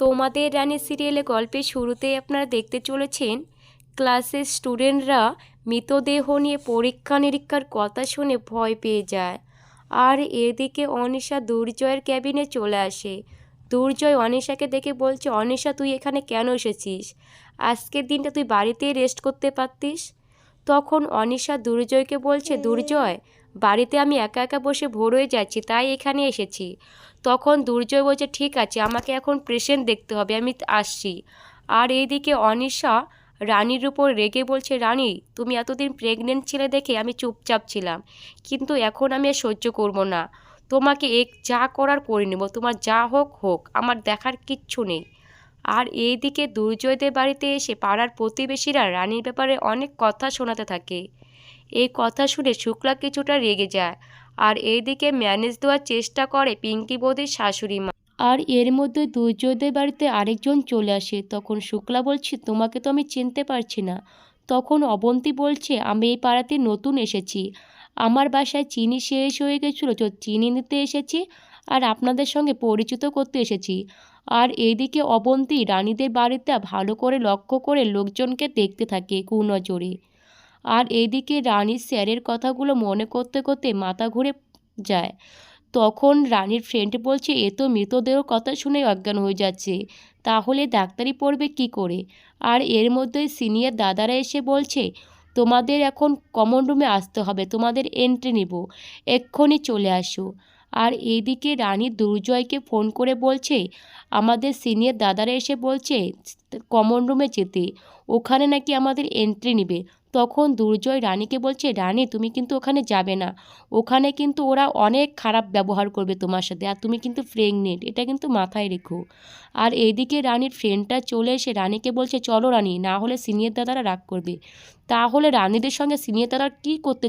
তোমাদের রানী সিরিয়ালে গল্পের শুরুতেই আপনারা দেখতে চলেছেন ক্লাসের স্টুডেন্টরা মৃতদেহ নিয়ে পরীক্ষা নিরীক্ষার কথা শুনে ভয় পেয়ে যায়। আর এদিকে অনিশা দুর্জয়ের ক্যাবিনে চলে আসে। দুর্জয় অনিশাকে দেখে বলছে, অনিশা তুই এখানে কেন এসেছিস? আজকের দিনটা তুই বাড়িতেই রেস্ট করতে পারতিস। তখন অনিশা দুর্জয়কে বলছে, দুর্জয় বাড়িতে আমি একা একা বসে ভোর হয়ে যাচ্ছি, তাই এখানে এসেছি। তখন দুর্জয় বলছে, ঠিক আছে, আমাকে এখন পেশেন্ট দেখতে হবে, আমি আসছি। আর এইদিকে অনিশা রানীর উপর রেগে বলছে, রানী তুমি এতদিন প্রেগনেন্ট ছিলে দেখে আমি চুপচাপ ছিলাম, কিন্তু এখন আমি আর সহ্য করব না। তোমাকে যা করার করে নেব, তোমার যা হোক হোক, আমার দেখার কিচ্ছু নেই। আর এইদিকে দুর্জয়দের বাড়িতে এসে পাড়ার প্রতিবেশীরা রানীর ব্যাপারে অনেক কথা শোনাতে থাকে। এই কথা শুনে শুক্লা কিছুটা রেগে যায়। আর এইদিকে ম্যানেজ দেওয়ার চেষ্টা করে পিঙ্কি বৌদির শাশুড়ি মা। আর এর মধ্যে দুর্জয়দের বাড়িতে আরেকজন চলে আসে। তখন শুক্লা বলছে, তোমাকে তো আমি চিনতে পারছি না। তখন অবন্তী বলছে, আমি এই পাড়াতে নতুন এসেছি, আমার বাসায় চিনি শেষ হয়ে গেছিলো, তো চিনি নিতে এসেছি, আর আপনাদের সঙ্গে পরিচিত করতে এসেছি। আর এইদিকে অবন্তী রানীদের বাড়িতে ভালো করে লক্ষ্য করে লোকজনকে দেখতে থাকে কুনজরে। আর এইদিকে রানীর স্যারের কথাগুলো মনে করতে করতে মাথা ঘুরে যায়। তখন রানীর ফ্রেন্ড বলছে, এ তো মৃতদেহ কথা শুনে অজ্ঞান হয়ে যাচ্ছে, তাহলে ডাক্তারি পড়বে কি করে? আর এর মধ্যে সিনিয়র দাদারা এসে বলছে, তোমাদের এখন কমন রুমে আসতে হবে, তোমাদের এন্ট্রি নিব, এক্ষুনি চলে আসো। আর এইদিকে রানী দুর্জয়কে ফোন করে বলছে, আমাদের সিনিয়র দাদারা এসে বলছে কমন রুমে যেতে, ওখানে নাকি আমাদের এন্ট্রি নেবে। তখন দুর্জয় রানীকে বলছে, রানী তুমি কিন্তু ওখানে যাবে না, ওখানে কিন্তু ওরা অনেক খারাপ ব্যবহার করবে তোমার সাথে, আর তুমি কিন্তু প্রেগনেন্ট, এটা কিন্তু মাথায় রেখো। আর এইদিকে রানীর ফ্রেন্ডটা চলে এসে রানীকে বলছে, চলো রানী, না হলে সিনিয়র দাদারা রাগ করবে। তাহলে রানীদের সঙ্গে সিনিয়র দাদারা কী করতে